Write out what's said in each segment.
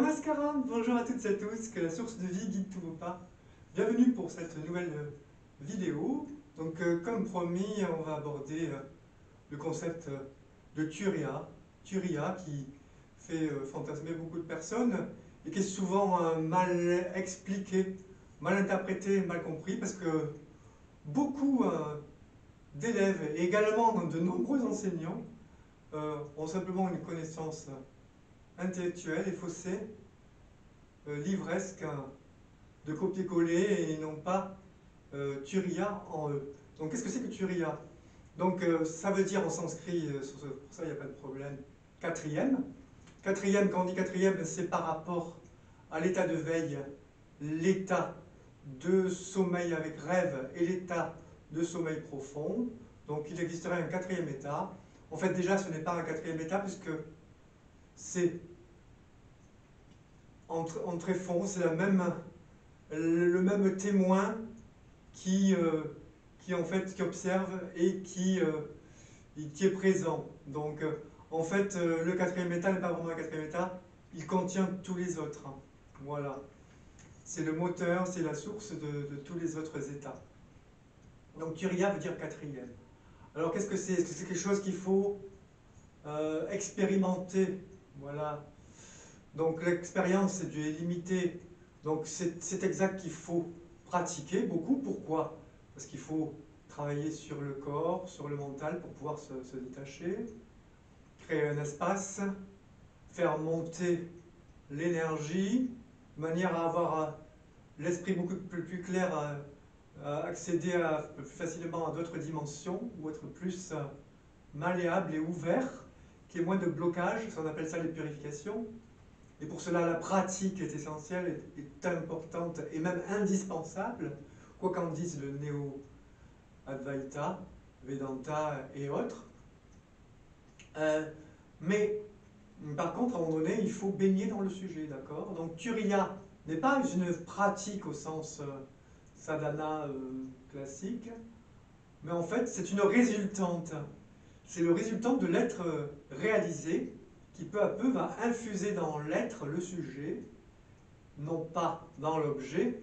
Namaskaram, bonjour à toutes et à tous, que la source de vie guide tous vos pas. Bienvenue pour cette nouvelle vidéo. Donc comme promis, on va aborder le concept de Turiya. Turiya qui fait fantasmer beaucoup de personnes et qui est souvent mal expliqué, mal interprété, mal compris parce que beaucoup d'élèves et également de nombreux enseignants ont simplement une connaissance intellectuelle et faussée, livresque, de copier-coller et non pas Turiya en eux. Donc qu'est-ce que c'est que Turiya? Donc ça veut dire en sanskrit, pour ça il n'y a pas de problème, quatrième. Quatrième, quand on dit quatrième, c'est par rapport à l'état de veille, l'état de sommeil avec rêve et l'état de sommeil profond. Donc il existerait un quatrième état. En fait déjà ce n'est pas un quatrième état puisque c'est en tréfonds, c'est le même témoin qui en fait qui observe et qui est présent. Donc en fait le quatrième état n'est pas vraiment un quatrième état, il contient tous les autres. Voilà. C'est le moteur, c'est la source de tous les autres états. Donc Turiya veut dire quatrième. Alors qu'est-ce que c'est? Est-ce que c'est quelque chose qu'il faut expérimenter? Voilà. Donc l'expérience est limitée. Donc c'est exact qu'il faut pratiquer beaucoup. Pourquoi? Parce qu'il faut travailler sur le corps, sur le mental pour pouvoir se détacher, créer un espace, faire monter l'énergie, de manière à avoir l'esprit beaucoup plus clair, à accéder plus facilement à d'autres dimensions, ou être plus malléable et ouvert, qu'il y ait moins de blocage, on appelle ça les purifications. Et pour cela, la pratique est essentielle, est importante et même indispensable, quoi qu'en dise le néo-Advaita, Vedanta et autres. Mais par contre, à un moment donné, il faut baigner dans le sujet, d'accord? Donc Turiya n'est pas une pratique au sens sadhana classique, mais en fait, c'est une résultante. C'est le résultant de l'être réalisé qui peu à peu va infuser dans l'être le sujet, non pas dans l'objet,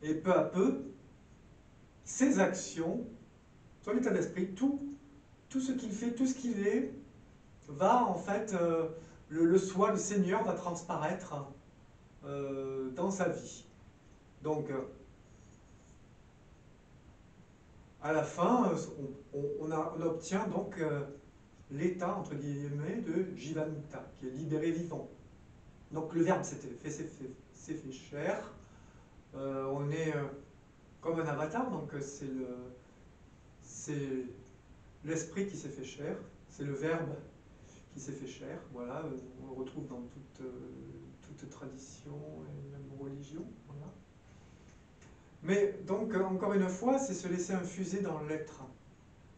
et peu à peu, ses actions, son état d'esprit, tout ce qu'il fait, tout ce qu'il est, va en fait, le soi, le Seigneur va transparaître dans sa vie. Donc, à la fin, on obtient donc l'état, entre guillemets, de Jivanmukta, qui est libéré vivant. Donc le verbe s'est fait chair. On est comme un avatar, donc c'est l'esprit qui s'est fait chair, c'est le verbe qui s'est fait chair. Voilà, on le retrouve dans toute tradition et même religion. Voilà. Mais donc, encore une fois, c'est se laisser infuser dans l'être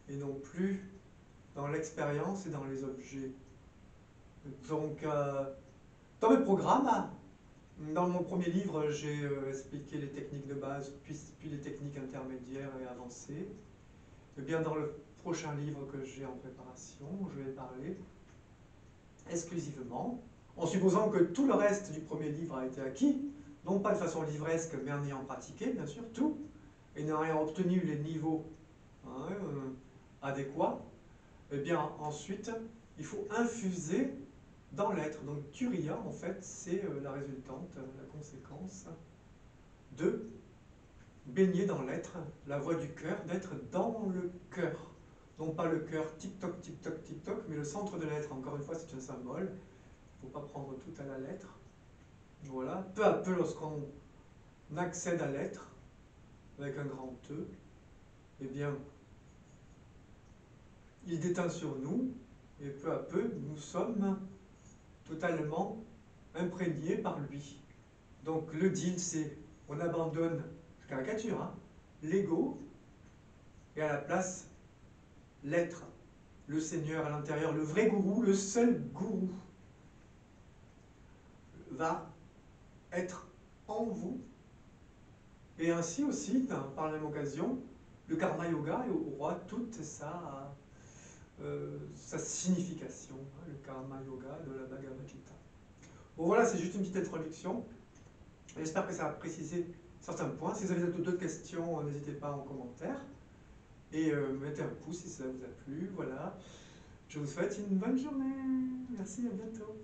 et non plus dans l'expérience et dans les objets. Donc, dans le programme, dans mon premier livre, j'ai expliqué les techniques de base, puis les techniques intermédiaires et avancées. Et bien, dans le prochain livre que j'ai en préparation, je vais parler exclusivement, en supposant que tout le reste du premier livre a été acquis, non pas de façon livresque, mais en ayant pratiqué, bien sûr, tout, et en ayant obtenu les niveaux adéquats, et bien ensuite, il faut infuser dans l'être. Donc Turiya, en fait, c'est la résultante, la conséquence de baigner dans l'être, la voie du cœur, d'être dans le cœur. Non pas le cœur tic-toc, tic-toc, tic-toc, mais le centre de l'être. Encore une fois, c'est un symbole. Il ne faut pas prendre tout à la lettre. Voilà. Peu à peu, lorsqu'on accède à l'être, avec un grand E, eh bien, il déteint sur nous, et peu à peu, nous sommes totalement imprégnés par lui. Donc le deal, c'est on abandonne, je caricature, hein, l'ego, et à la place, l'être, le Seigneur à l'intérieur, le vrai gourou, le seul gourou, va être en vous. Et ainsi aussi, par la même occasion, le karma yoga aura toute sa signification, hein, le karma yoga de la Bhagavad Gita. Bon voilà, c'est juste une petite introduction. J'espère que ça a précisé certains points. Si vous avez d'autres questions, n'hésitez pas en commentaire. Et mettez un pouce si ça vous a plu. Voilà. Je vous souhaite une bonne journée. Merci, à bientôt.